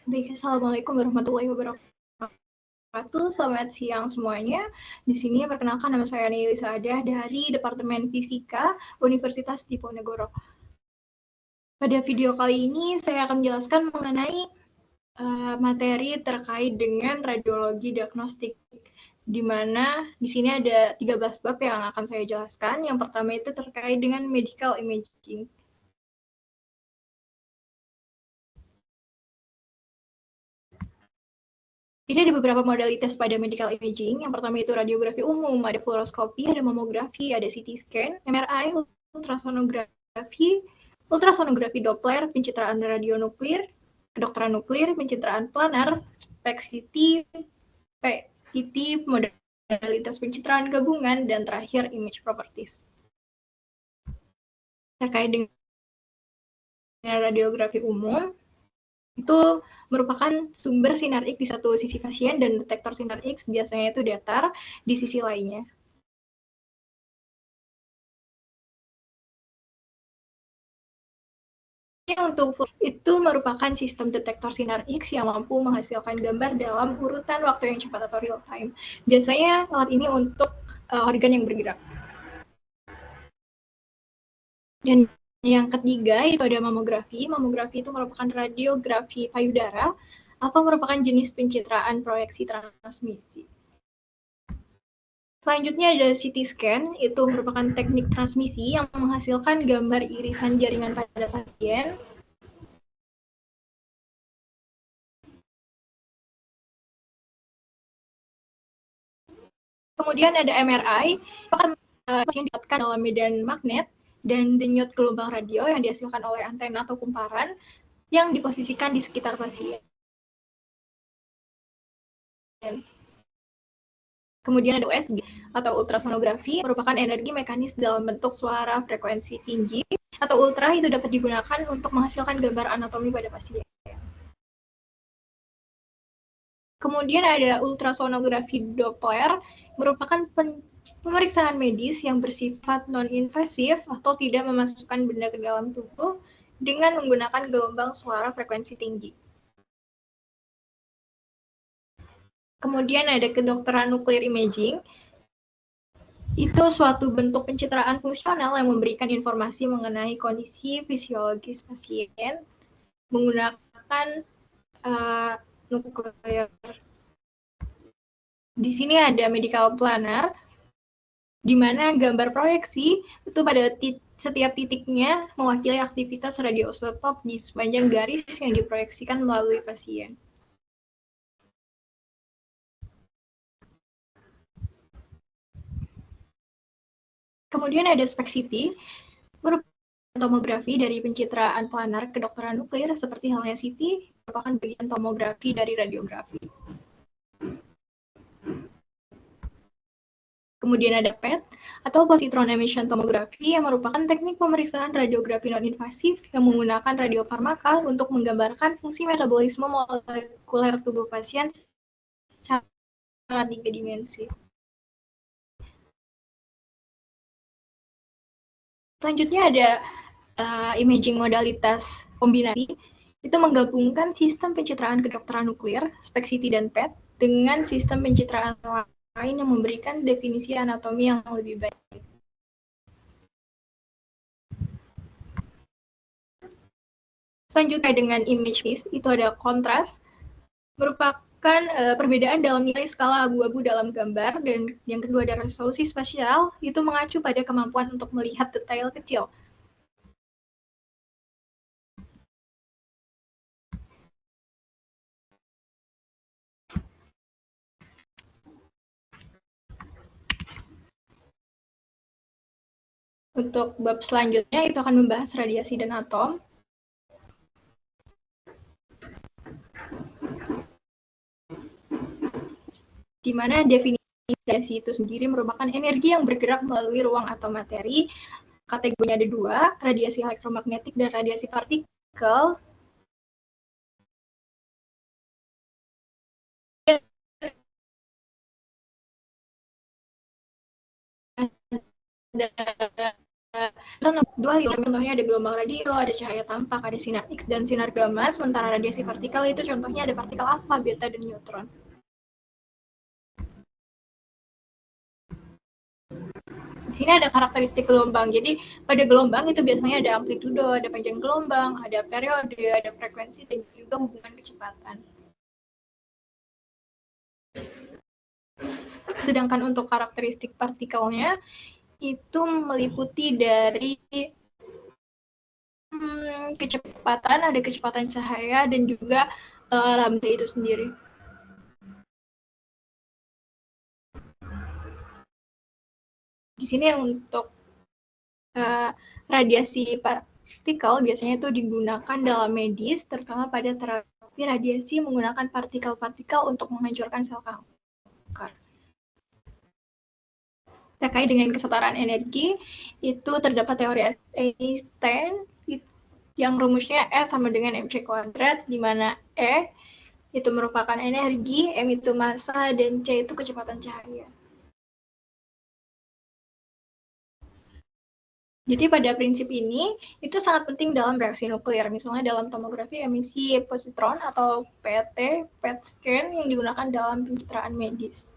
Baik, Assalamualaikum warahmatullahi wabarakatuh. Selamat siang semuanya. Di sini perkenalkan nama saya Nili Saadah dari Departemen Fisika Universitas Diponegoro. Pada video kali ini saya akan menjelaskan mengenai materi terkait dengan radiologi diagnostik, di mana di sini ada 13 bab yang akan saya jelaskan. Yang pertama itu terkait dengan medical imaging. Jadi ada beberapa modalitas pada medical imaging. Yang pertama itu radiografi umum, ada fluoroskopi, ada mamografi, ada CT scan, MRI, ultrasonografi Doppler, pencitraan radionuklir, kedokteran nuklir, pencitraan planar, SPECT, PET, modalitas pencitraan gabungan, dan terakhir image properties. Terkait dengan radiografi umum, itu merupakan sumber sinar X di satu sisi pasien dan detektor sinar X biasanya itu datar di sisi lainnya. Untuk itu merupakan sistem detektor sinar X yang mampu menghasilkan gambar dalam urutan waktu yang cepat atau real time. Biasanya alat ini untuk organ yang bergerak. Dan yang ketiga itu ada mamografi. Mamografi itu merupakan radiografi payudara atau merupakan jenis pencitraan proyeksi transmisi. Selanjutnya ada CT scan, itu merupakan teknik transmisi yang menghasilkan gambar irisan jaringan pada pasien. Kemudian ada MRI, pasien dilibatkan dalam medan magnet dan denyut gelombang radio yang dihasilkan oleh antena atau kumparan yang diposisikan di sekitar pasien. Kemudian ada USG atau ultrasonografi, merupakan energi mekanis dalam bentuk suara frekuensi tinggi atau ultra, itu dapat digunakan untuk menghasilkan gambar anatomi pada pasien. Kemudian ada ultrasonografi Doppler, merupakan pemeriksaan medis yang bersifat non-invasif atau tidak memasukkan benda ke dalam tubuh dengan menggunakan gelombang suara frekuensi tinggi. Kemudian ada kedokteran nuklir imaging, itu suatu bentuk pencitraan fungsional yang memberikan informasi mengenai kondisi fisiologis pasien menggunakan nuklir. Di sini ada medical planar, di mana gambar proyeksi itu pada setiap titiknya mewakili aktivitas radioisotop di sepanjang garis yang diproyeksikan melalui pasien. Kemudian ada SPECT, merupakan tomografi dari pencitraan planar kedokteran nuklir seperti halnya CT, merupakan bagian tomografi dari radiografi. Kemudian ada PET atau positron emission tomography yang merupakan teknik pemeriksaan radiografi non-invasif yang menggunakan radiofarmaka untuk menggambarkan fungsi metabolisme molekuler tubuh pasien secara 3 dimensi. Selanjutnya ada imaging modalitas kombinasi, itu menggabungkan sistem pencitraan kedokteran nuklir, SPECT dan PET, dengan sistem pencitraan lain yang memberikan definisi anatomi yang lebih baik. Selanjutnya dengan image mist, itu ada kontras, merupakan perbedaan dalam nilai skala abu-abu dalam gambar, dan yang kedua ada resolusi spasial, itu mengacu pada kemampuan untuk melihat detail kecil. Untuk bab selanjutnya itu akan membahas radiasi dan atom. Di mana definisi radiasi itu sendiri merupakan energi yang bergerak melalui ruang atau materi. Kategorinya ada dua, radiasi elektromagnetik dan radiasi partikel. dua contohnya ada gelombang radio, ada cahaya tampak, ada sinar X dan sinar gamma. Sementara radiasi partikel itu contohnya ada partikel alfa, beta, dan neutron. Di sini ada karakteristik gelombang. Jadi pada gelombang itu biasanya ada amplitudo, ada panjang gelombang, ada periode, ada frekuensi, dan juga hubungan kecepatan. Sedangkan untuk karakteristik partikelnya itu meliputi dari kecepatan, ada kecepatan cahaya, dan juga lambda itu sendiri. Di sini untuk radiasi partikel biasanya itu digunakan dalam medis, terutama pada terapi radiasi menggunakan partikel-partikel untuk menghancurkan sel kanker. Terkait dengan kesetaraan energi, itu terdapat teori Einstein yang rumusnya E sama dengan mc kuadrat, di mana E itu merupakan energi, M itu massa, dan C itu kecepatan cahaya. Jadi pada prinsip ini, itu sangat penting dalam reaksi nuklir, misalnya dalam tomografi emisi positron atau PET, PET scan yang digunakan dalam pencitraan medis.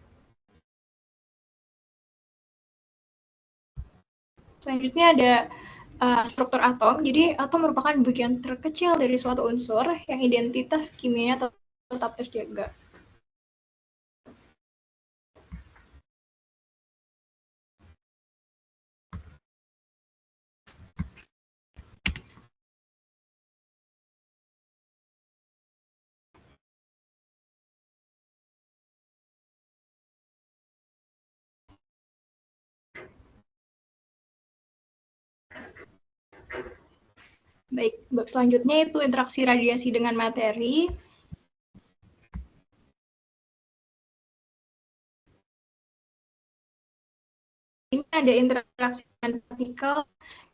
Selanjutnya ada struktur atom. Jadi atom merupakan bagian terkecil dari suatu unsur yang identitas kimianya tetap terjaga. Baik, bab selanjutnya itu interaksi radiasi dengan materi. Ini ada interaksi dengan partikel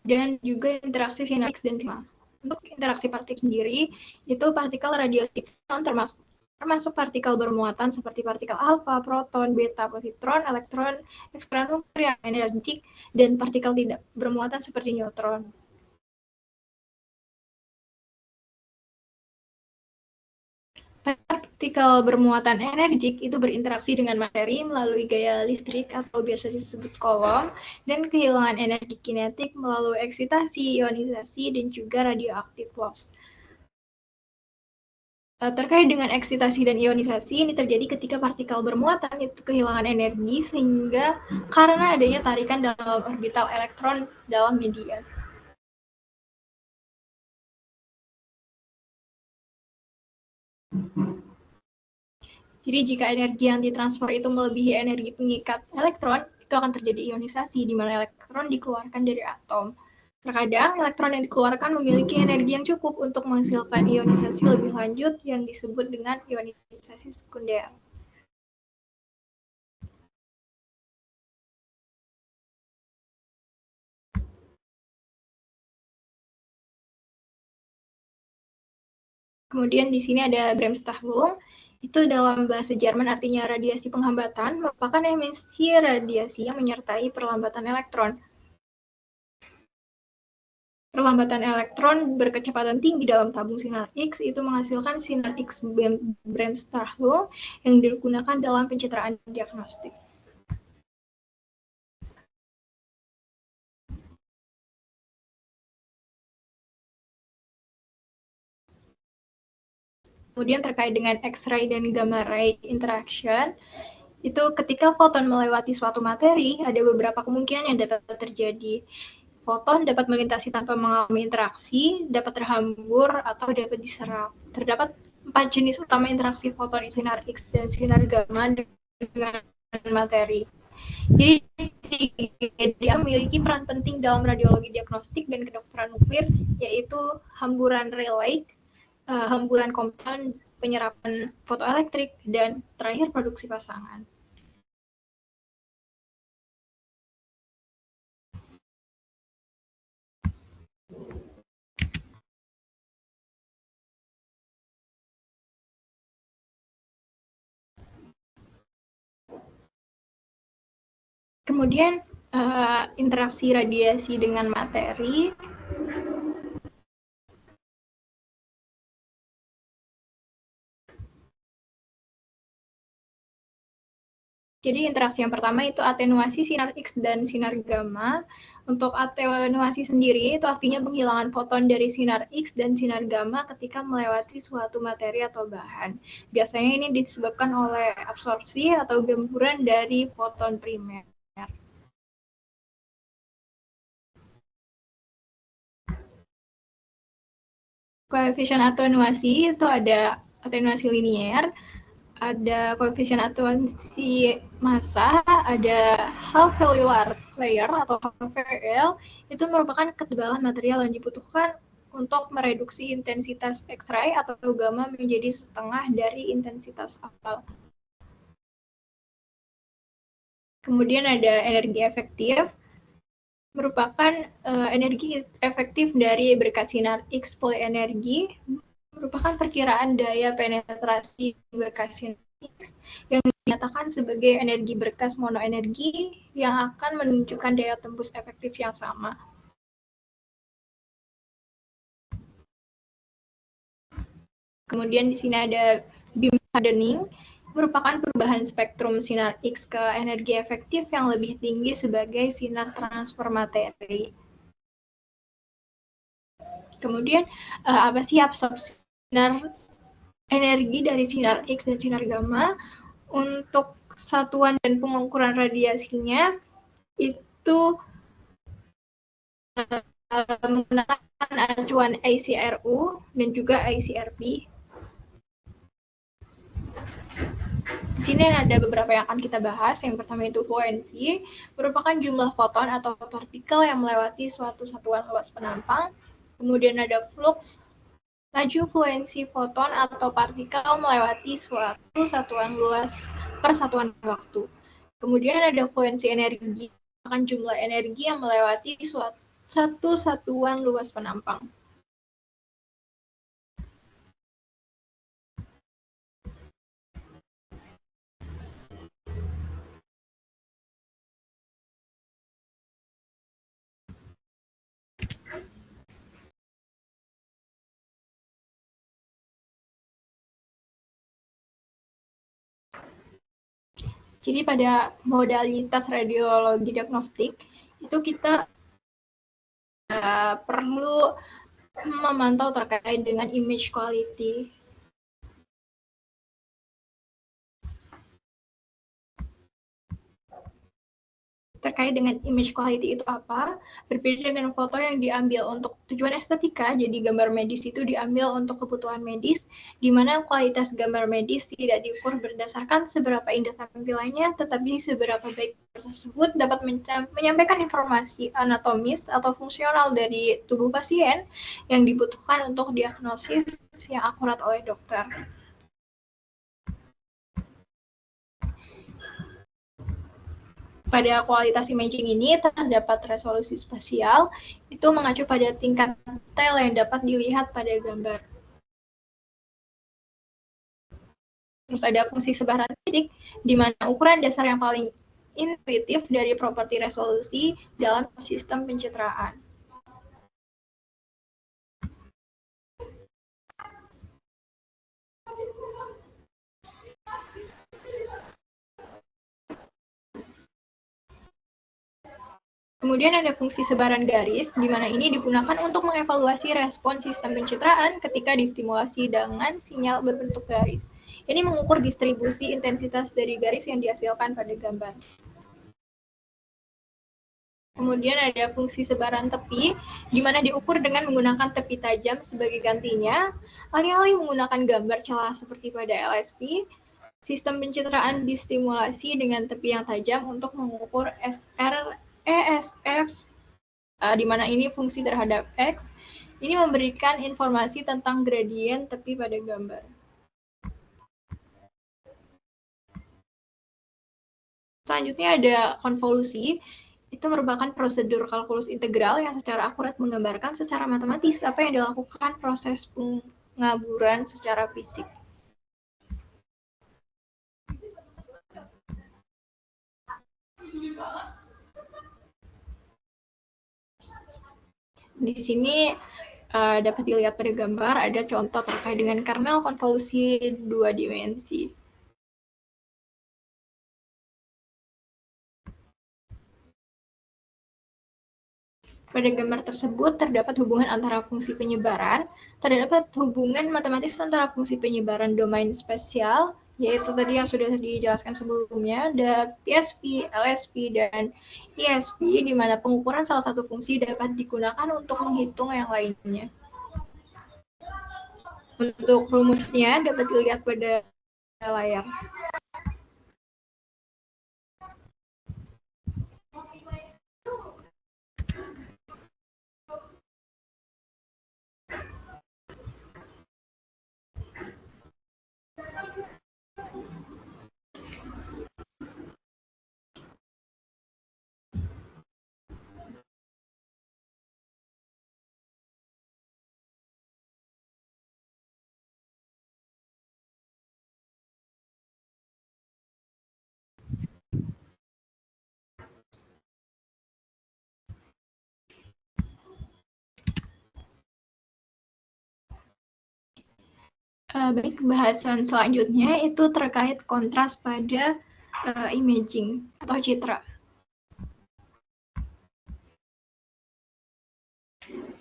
dan juga interaksi sinar X dan sigma. Untuk interaksi partikel sendiri, itu partikel radioaktif termasuk partikel bermuatan seperti partikel alfa, proton, beta, positron, elektron, ekstranuklear yang energik, dan partikel tidak bermuatan seperti neutron. Partikel bermuatan energik itu berinteraksi dengan materi melalui gaya listrik atau biasa disebut Coulomb, dan kehilangan energi kinetik melalui eksitasi, ionisasi, dan juga radioaktif loss. Terkait dengan eksitasi dan ionisasi, ini terjadi ketika partikel bermuatan itu kehilangan energi sehingga karena adanya tarikan dalam orbital elektron dalam media. Jadi jika energi yang ditransfer itu melebihi energi pengikat elektron, itu akan terjadi ionisasi di mana elektron dikeluarkan dari atom. Terkadang elektron yang dikeluarkan memiliki energi yang cukup untuk menghasilkan ionisasi lebih lanjut yang disebut dengan ionisasi sekunder. Kemudian di sini ada Bremsstrahlung. Itu dalam bahasa Jerman artinya radiasi penghambatan, merupakan emisi radiasi yang menyertai perlambatan elektron. Perlambatan elektron berkecepatan tinggi dalam tabung sinar X itu menghasilkan sinar X Bremsstrahlung yang digunakan dalam pencitraan diagnostik. Kemudian terkait dengan X-ray dan gamma ray interaction, itu ketika foton melewati suatu materi, ada beberapa kemungkinan yang dapat terjadi. Foton dapat melintasi tanpa mengalami interaksi, dapat terhambur, atau dapat diserap. Terdapat 4 jenis utama interaksi foton sinar X dan sinar gamma dengan materi. Jadi dia memiliki peran penting dalam radiologi diagnostik dan kedokteran nuklir, yaitu hamburan relay, hamburan komponen, penyerapan fotoelektrik, dan terakhir produksi pasangan. Kemudian interaksi radiasi dengan materi. Jadi interaksi yang pertama itu atenuasi sinar X dan sinar gamma. Untuk atenuasi sendiri itu artinya penghilangan foton dari sinar X dan sinar gamma ketika melewati suatu materi atau bahan. Biasanya ini disebabkan oleh absorpsi atau gemburan dari foton primer. Koefisien atenuasi itu ada atenuasi linier, ada koefisien atenuasi massa, ada half cellular layer atau HVL, itu merupakan ketebalan material yang dibutuhkan untuk mereduksi intensitas X-ray atau gamma menjadi setengah dari intensitas awal. Kemudian ada energi efektif, merupakan energi efektif dari berkat sinar X polienergi, merupakan perkiraan daya penetrasi berkas sinar X yang dinyatakan sebagai energi berkas monoenergi yang akan menunjukkan daya tembus efektif yang sama. Kemudian di sini ada beam hardening, merupakan perubahan spektrum sinar X ke energi efektif yang lebih tinggi sebagai sinar transfer materi. Kemudian apa sih absorpsi sinar energi dari sinar X dan sinar gamma? Untuk satuan dan pengukuran radiasinya itu menggunakan acuan ICRU dan juga ICRP. Di sini ada beberapa yang akan kita bahas. Yang pertama itu fluensi, merupakan jumlah foton atau partikel yang melewati suatu satuan luas penampang. Kemudian ada flux, laju fluensi foton atau partikel melewati suatu satuan luas per satuan waktu. Kemudian ada fluensi energi, merupakan jumlah energi yang melewati satu satuan luas penampang. Jadi pada modalitas radiologi diagnostik itu kita perlu memantau terkait dengan image quality. Terkait dengan image quality itu apa? Berbeda dengan foto yang diambil untuk tujuan estetika, jadi gambar medis itu diambil untuk kebutuhan medis, di mana kualitas gambar medis tidak diukur berdasarkan seberapa indah tampilannya, tetapi seberapa baik tersebut dapat menyampaikan informasi anatomis atau fungsional dari tubuh pasien yang dibutuhkan untuk diagnosis yang akurat oleh dokter. Pada kualitas imaging ini terdapat resolusi spasial, itu mengacu pada tingkat detail yang dapat dilihat pada gambar. Terus ada fungsi sebaran titik, di mana ukuran dasar yang paling intuitif dari properti resolusi dalam sistem pencitraan. Kemudian ada fungsi sebaran garis, di mana ini digunakan untuk mengevaluasi respon sistem pencitraan ketika distimulasi dengan sinyal berbentuk garis. Ini mengukur distribusi intensitas dari garis yang dihasilkan pada gambar. Kemudian ada fungsi sebaran tepi, di mana diukur dengan menggunakan tepi tajam sebagai gantinya, alih-alih menggunakan gambar celah seperti pada LSP. Sistem pencitraan distimulasi dengan tepi yang tajam untuk mengukur ESF, di mana ini fungsi terhadap X. Ini memberikan informasi tentang gradien tepi pada gambar. Selanjutnya ada konvolusi. Itu merupakan prosedur kalkulus integral yang secara akurat menggambarkan secara matematis apa yang dilakukan proses pengaburan secara fisik. Di sini dapat dilihat pada gambar ada contoh terkait dengan kernel konvolusi dua dimensi. Pada gambar tersebut terdapat hubungan antara fungsi penyebaran, terdapat hubungan matematis antara fungsi penyebaran domain spesial, yaitu tadi yang sudah dijelaskan sebelumnya, ada PSP, LSP, dan ISP, di mana pengukuran salah satu fungsi dapat digunakan untuk menghitung yang lainnya. Untuk rumusnya dapat dilihat pada layar. Baik, bahasan selanjutnya itu terkait kontras pada imaging atau citra.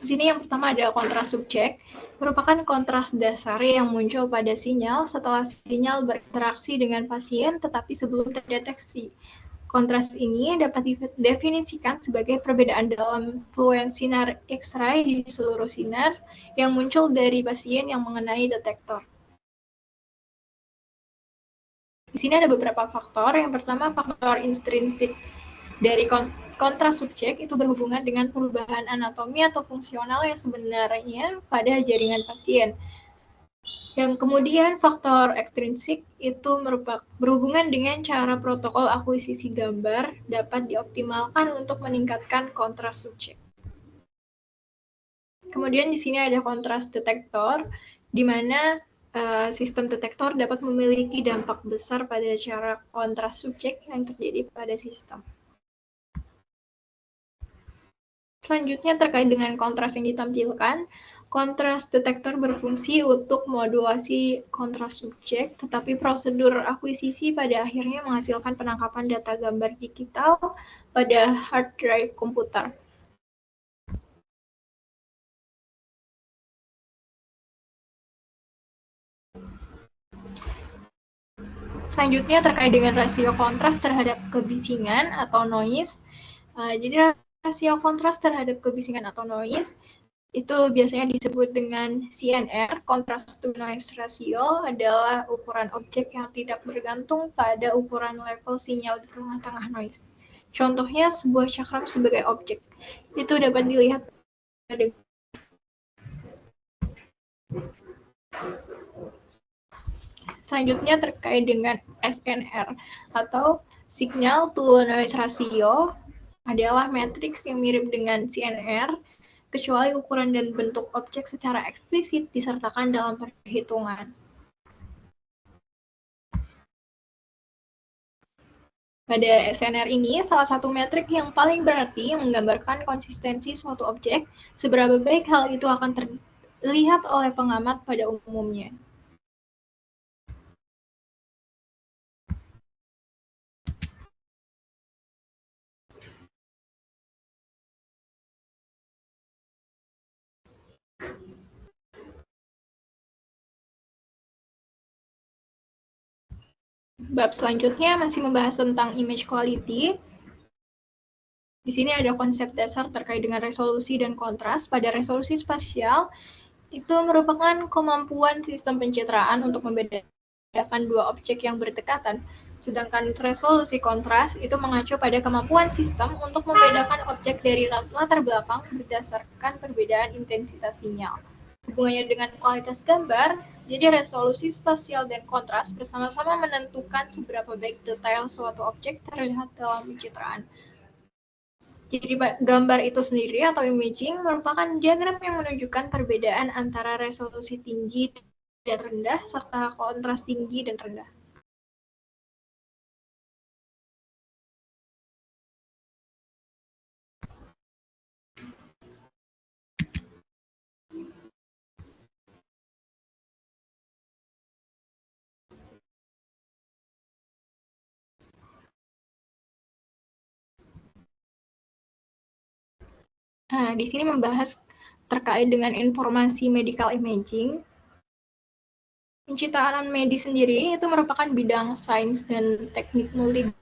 Di sini yang pertama ada kontras subjek, merupakan kontras dasar yang muncul pada sinyal setelah sinyal berinteraksi dengan pasien tetapi sebelum terdeteksi. Kontras ini dapat didefinisikan sebagai perbedaan dalam fluensi sinar X-ray di seluruh sinar yang muncul dari pasien yang mengenai detektor. Di sini ada beberapa faktor. Yang pertama, faktor intrinsik dari kontras subjek itu berhubungan dengan perubahan anatomi atau fungsional yang sebenarnya pada jaringan pasien. Yang kemudian faktor ekstrinsik itu berhubungan dengan cara protokol akuisisi gambar dapat dioptimalkan untuk meningkatkan kontras subjek. Kemudian di sini ada kontras detektor, di mana sistem detektor dapat memiliki dampak besar pada cara kontras subjek yang terjadi pada sistem. Selanjutnya terkait dengan kontras yang ditampilkan, kontras detektor berfungsi untuk modulasi kontras subjek, tetapi prosedur akuisisi pada akhirnya menghasilkan penangkapan data gambar digital pada hard drive komputer. Selanjutnya terkait dengan rasio kontras terhadap kebisingan atau noise. Jadi rasio kontras terhadap kebisingan atau noise itu biasanya disebut dengan CNR, contrast to noise ratio, adalah ukuran objek yang tidak bergantung pada ukuran level sinyal di tengah-tengah noise. Contohnya sebuah cakram sebagai objek. Itu dapat dilihat pada selanjutnya terkait dengan SNR atau signal to noise ratio adalah matriks yang mirip dengan CNR, kecuali ukuran dan bentuk objek secara eksplisit disertakan dalam perhitungan. Pada SNR ini, salah satu metrik yang paling berarti menggambarkan konsistensi suatu objek, seberapa baik hal itu akan terlihat oleh pengamat pada umumnya. Bab selanjutnya masih membahas tentang image quality. Di sini ada konsep dasar terkait dengan resolusi dan kontras. Pada resolusi spasial, itu merupakan kemampuan sistem pencitraan untuk membedakan dua objek yang berdekatan. Sedangkan resolusi kontras itu mengacu pada kemampuan sistem untuk membedakan objek dari latar belakang berdasarkan perbedaan intensitas sinyal. Hubungannya dengan kualitas gambar, jadi resolusi spasial dan kontras bersama-sama menentukan seberapa baik detail suatu objek terlihat dalam pencitraan. Jadi gambar itu sendiri atau imaging merupakan diagram yang menunjukkan perbedaan antara resolusi tinggi dan rendah serta kontras tinggi dan rendah. Nah, di sini membahas terkait dengan informasi medical imaging. Pencitraan medis sendiri itu merupakan bidang sains dan teknik multidisiplin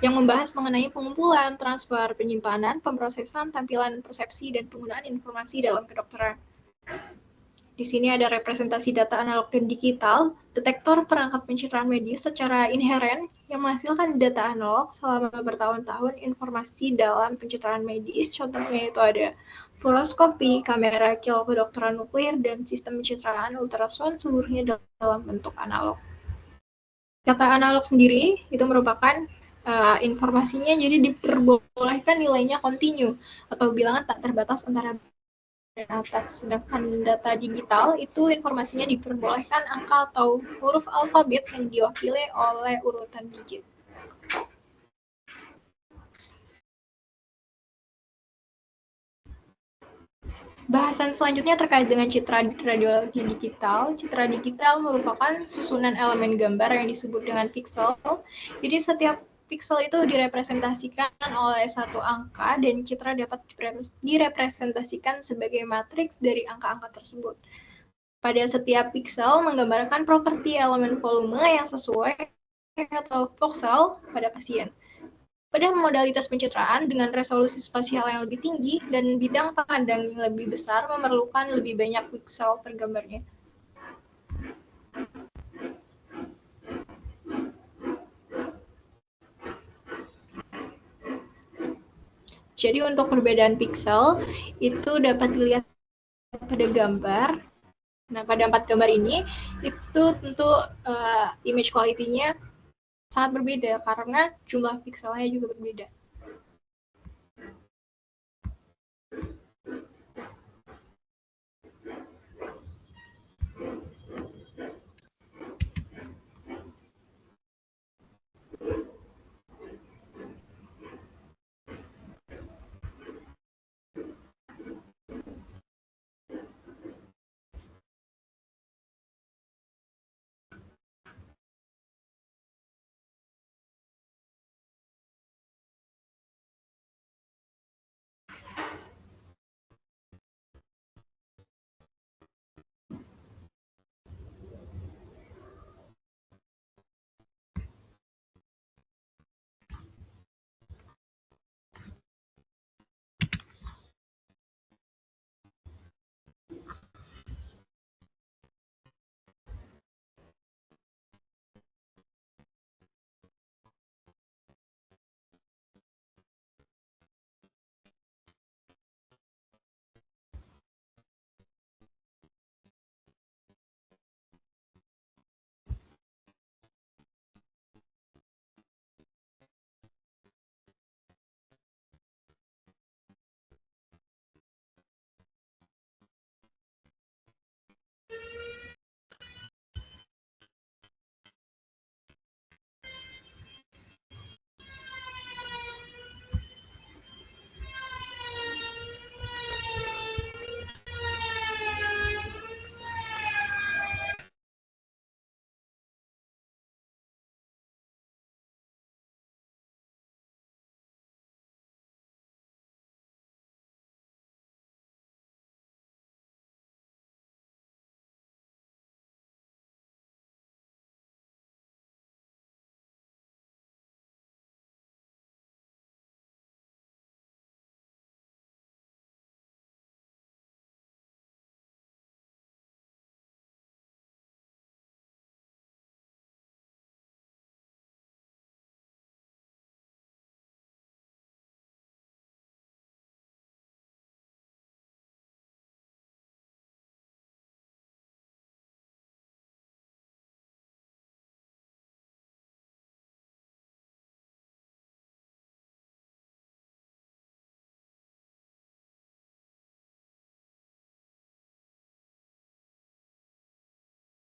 yang membahas mengenai pengumpulan, transfer, penyimpanan, pemrosesan, tampilan persepsi, dan penggunaan informasi dalam kedokteran. Di sini ada representasi data analog dan digital, detektor perangkat pencitraan medis secara inheren yang menghasilkan data analog selama bertahun-tahun informasi dalam pencitraan medis. Contohnya itu ada fluoroskopi, kamera kill kedokteran nuklir, dan sistem pencitraan ultrasound seluruhnya dalam bentuk analog. Data analog sendiri itu merupakan informasinya jadi diperbolehkan nilainya kontinu atau bilangan tak terbatas antara dan atas. Sedangkan data digital itu informasinya diperbolehkan angka atau huruf alfabet yang diwakili oleh urutan digit. Bahasan selanjutnya terkait dengan citra radiologi digital. Citra digital merupakan susunan elemen gambar yang disebut dengan piksel. Jadi setiap piksel itu direpresentasikan oleh satu angka dan citra dapat direpresentasikan sebagai matriks dari angka-angka tersebut. Pada setiap piksel menggambarkan properti elemen volume yang sesuai atau voxel pada pasien. Pada modalitas pencitraan dengan resolusi spasial yang lebih tinggi dan bidang pandang yang lebih besar memerlukan lebih banyak piksel per gambarnya. Jadi untuk perbedaan piksel itu dapat dilihat pada gambar. Nah, pada 4 gambar ini itu tentu image quality-nya sangat berbeda karena jumlah pikselnya juga berbeda.